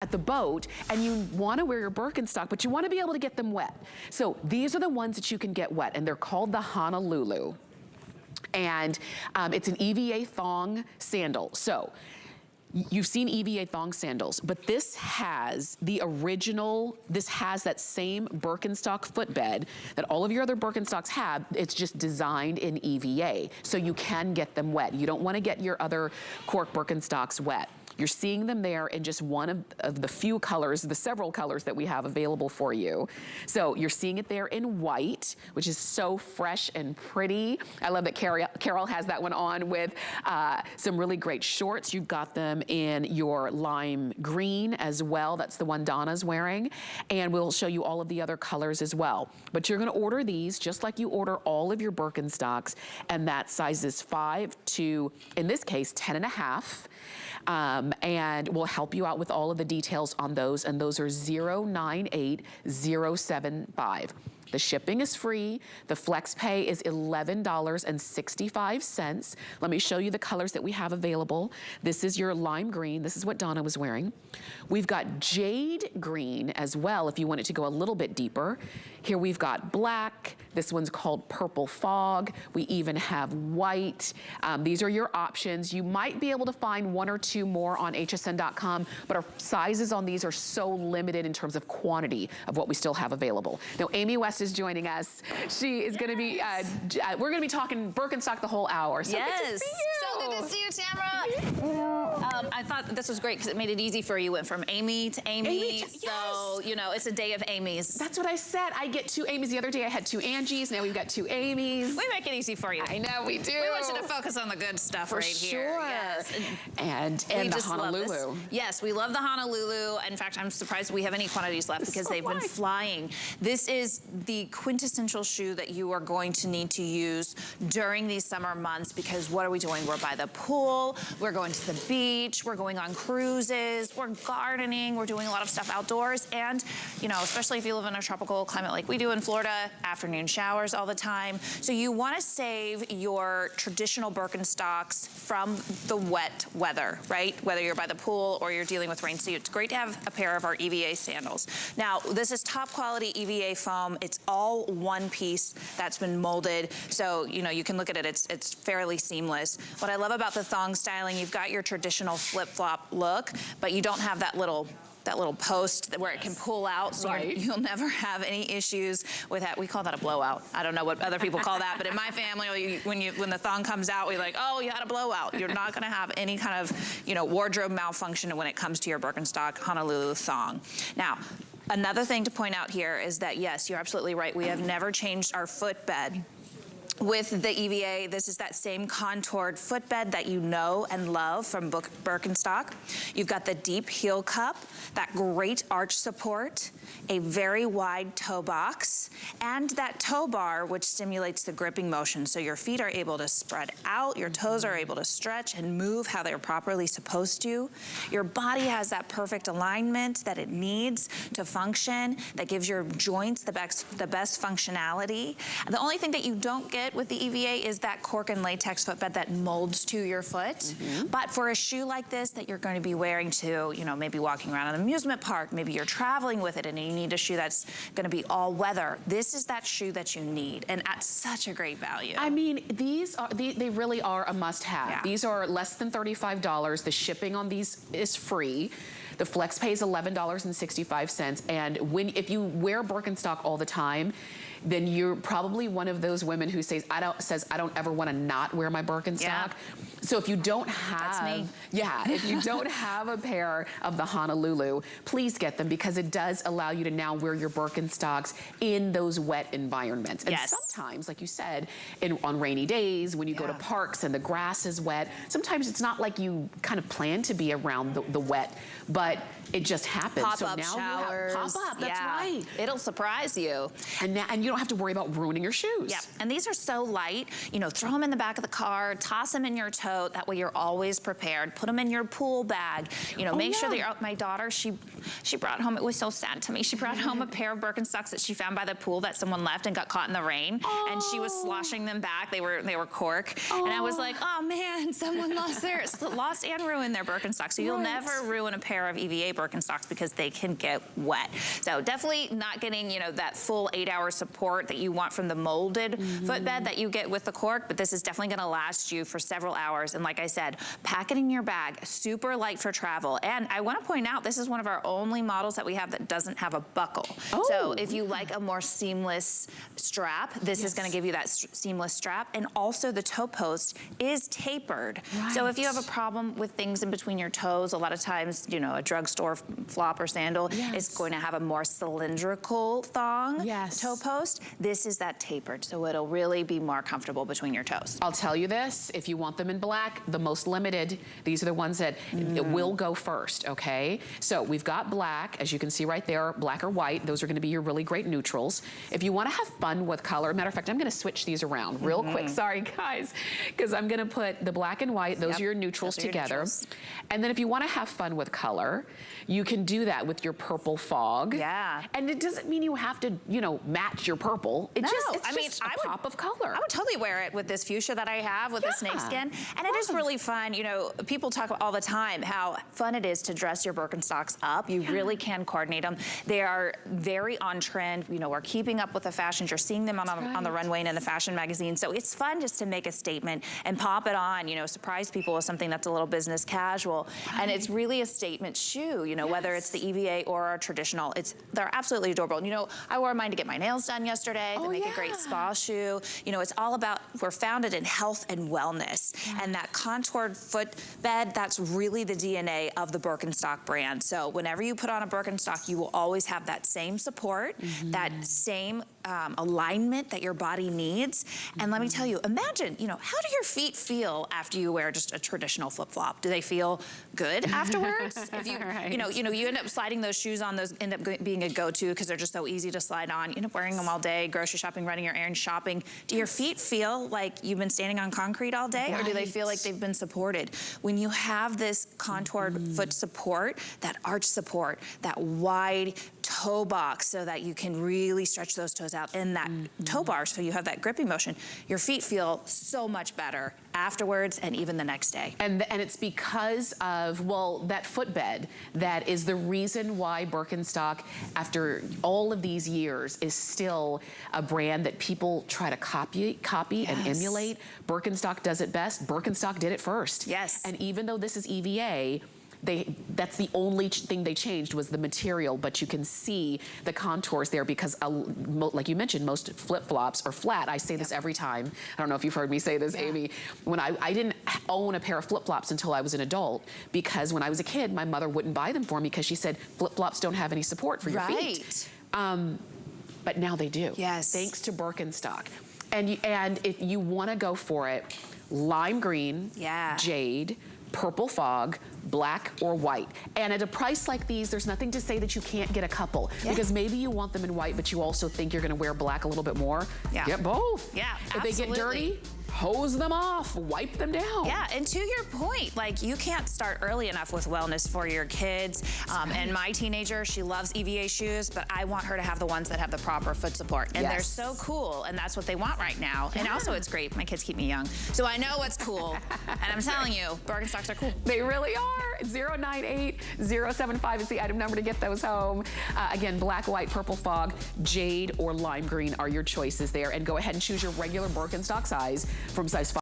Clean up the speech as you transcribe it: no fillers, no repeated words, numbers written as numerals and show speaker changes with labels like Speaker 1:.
Speaker 1: at the boat and you want to wear your Birkenstock, but you want to be able to get them wet. So these are the ones that you can get wet, and they're called the Honolulu. And it's an EVA Thong Sandal. So you've seen EVA Thong sandals, but this has the original, this has that same Birkenstock footbed that all of your other Birkenstocks have. It's just designed in EVA, so you can get them wet. You don't want to get your other cork Birkenstocks wet. You're seeing them there in just one of the few colors, the several colors that we have available for you. So you're seeing it there in white, which is so fresh and pretty. I love that Carol has that one on with some really great shorts. You've got them in your lime green as well. That's the one Donna's wearing. And we'll show you all of the other colors as well. But you're gonna order these just like you order all of your Birkenstocks, and that size is 5 to, in this case, 10.5. And we'll help you out with all of the details on those, and those are 098075. The shipping is free. The flex pay is $11.65. Let me show you the colors that we have available. This is your lime green. This is what Donna was wearing. We've got jade green as well if you want it to go a little bit deeper. Here we've got black. This one's called purple fog. We even have white. These are your options. You might be able to find 1 or 2 more on hsn.com, but our sizes on these are so limited in terms of quantity of what we still have available. Now, Amy West is joining us. She is going to be, we're going to be talking Birkenstock the whole hour. So good to see you.
Speaker 2: So good to see you, Tamara. I thought this was great because it made it easy for you. Went from Amy to Amy. So, you know, it's a day of Amy's.
Speaker 1: That's what I said. I get 2 Amy's. The other day I had 2 Angies. Now we've got 2 Amy's.
Speaker 2: We make it easy for you.
Speaker 1: I know we do.
Speaker 2: We want you to focus on the good stuff right here.
Speaker 1: For sure.
Speaker 2: Yes.
Speaker 1: And the Honolulu.
Speaker 2: Yes, we love the Honolulu. In fact, I'm surprised we have any quantities left because they've been flying. This is the quintessential shoe that you are going to need to use during these summer months, because what are we doing? We're by the pool, we're going to the beach, we're going on cruises, we're gardening, we're doing a lot of stuff outdoors, and, you know, especially if you live in a tropical climate like we do in Florida, afternoon showers all the time. So you want to save your traditional Birkenstocks from the wet weather, right? Whether you're by the pool or you're dealing with rain. So it's great to have a pair of our EVA sandals. Now, this is top quality EVA foam. It's all one piece that's been molded. So, you know, you can look at it, it's fairly seamless. What I love about the thong styling, you've got your traditional flip-flop look, but you don't have that little post where it can pull out, so you'll never have any issues with that. We call that a blowout. I don't know what other people call that, but in my family, when the thong comes out, we're like, oh, you had a blowout. You're not gonna have any kind of, you know, wardrobe malfunction when it comes to your Birkenstock Honolulu thong. Now, another thing to point out here is that, yes, you're absolutely right. We have never changed our footbed. With the EVA, this is that same contoured footbed that you know and love from Birkenstock. You've got the deep heel cup, that great arch support, a very wide toe box, and that toe bar which stimulates the gripping motion. So your feet are able to spread out, your toes are able to stretch and move how they're properly supposed to. Your body has that perfect alignment that it needs to function, that gives your joints the best functionality. And the only thing that you don't get with the EVA is that cork and latex footbed that molds to your foot. But for a shoe like this that you're going to be wearing to, you know, maybe walking around an amusement park, maybe you're traveling with it and you need a shoe that's going to be all weather, this is that shoe that you need, and at such a great value. I mean, these are, they really are a must-have. Yeah. These are less than $35. The shipping on these is free. The flex pay is $11.65, and if you wear Birkenstock all the time, then you're probably one of those women who says, I don't ever want to not wear my Birkenstock. Yeah. So if you don't have, that's me. Yeah, if you don't have a pair of the Honolulu, please get them, because it does allow you to now wear your Birkenstocks in those wet environments. And sometimes, like you said, on rainy days, when you go to parks and the grass is wet, sometimes it's not like you kind of plan to be around the wet, but it just happens. Pop-up showers. Pop-up, that's right. It'll surprise you. And you don't have to worry about ruining your shoes. Yep, and these are so light. You know, throw them in the back of the car, toss them in your tote. coat. That way you're always prepared. Put them in your pool bag. You know, make sure that you're out. My daughter, she brought home, it was so sad to me, she brought home a pair of Birkenstocks that she found by the pool that someone left and got caught in the rain. And she was sloshing them back. They were cork. And I was like, oh man, someone lost and ruined their Birkenstocks. So you'll never ruin a pair of EVA Birkenstocks because they can get wet. So definitely not getting, you know, that full 8-hour support that you want from the molded footbed that you get with the cork, but this is definitely gonna last you for several hours. And like I said, pack it in your bag, super light for travel. And I wanna point out, this is one of our only models that we have that doesn't have a buckle. So if you like a more seamless strap, this is gonna give you that seamless strap. And also the toe post is tapered. So if you have a problem with things in between your toes, a lot of times, you know, a drugstore flop or sandal is going to have a more cylindrical thong toe post. This is that tapered, so it'll really be more comfortable between your toes.
Speaker 1: I'll tell you this, if you want them in black, the most limited, these are the ones that will go first, okay? So we've got black, as you can see right there, black or white. Those are gonna be your really great neutrals. If you wanna have fun with color, matter of fact, I'm gonna switch these around real quick, sorry guys, because I'm gonna put the black and white, those are your neutrals together. And then if you wanna have fun with color, you can do that with your purple fog. And it doesn't mean you have to, you know, match your purple. It's just a pop of color.
Speaker 2: I would totally wear it with this fuchsia that I have with the snakeskin. And it is really fun. You know, people talk all the time how fun it is to dress your Birkenstocks up. You really can coordinate them. They are very on trend. You know, we're keeping up with the fashions. You're seeing them on the runway and in the fashion magazine. So it's fun just to make a statement and pop it on, you know, surprise people with something that's a little business casual. And it's really a statement shoe, you know, whether it's the EVA or a traditional. They're absolutely adorable. And, you know, I wore mine to get my nails done yesterday. They make a great spa shoe. You know, it's all about, we're founded in health and wellness. And that contoured footbed, that's really the DNA of the Birkenstock brand. So whenever you put on a Birkenstock, you will always have that same support, that same alignment that your body needs. And let me tell you, imagine, you know, how do your feet feel after you wear just a traditional flip-flop? Do they feel good afterwards? If you, you end up sliding those shoes on, those end up being a go-to because they're just so easy to slide on. You end up wearing them all day, grocery shopping, running your errands, shopping. Do your feet feel like you've been standing on concrete all day, or do they feel like they've been supported? When you have this contoured foot support, that arch support, that wide toe box so that you can really stretch those toes out in that toe bar so you have that gripping motion, your feet feel so much better afterwards and even the next day.
Speaker 1: And it's because of, well, that footbed that is the reason why Birkenstock, after all of these years, is still a brand that people try to copy and emulate. Birkenstock does it best. Birkenstock did it first. And even though this is EVA, that's the only thing they changed was the material, but you can see the contours there because, like you mentioned, most flip-flops are flat. I say this every time. I don't know if you've heard me say this, Amy. When I didn't own a pair of flip-flops until I was an adult because when I was a kid, my mother wouldn't buy them for me because she said flip-flops don't have any support for your feet. But now they do. Thanks to Birkenstock. And if you want to go for it, lime green, jade, purple fog, black or white. And at a price like these, there's nothing to say that you can't get a couple. Because maybe you want them in white, but you also think you're gonna wear black a little bit more. Get both. If they get dirty, hose them off, wipe them down.
Speaker 2: And to your point, like you can't start early enough with wellness for your kids. And my teenager, she loves EVA shoes, but I want her to have the ones that have the proper foot support. And they're so cool, and that's what they want right now. And also it's great, my kids keep me young. So I know what's cool. And I'm telling you, Birkenstocks are cool.
Speaker 1: They really are. 098-075 is the item number to get those home. Again, black, white, purple fog, jade, or lime green are your choices there. And go ahead and choose your regular Birkenstock size from size 5.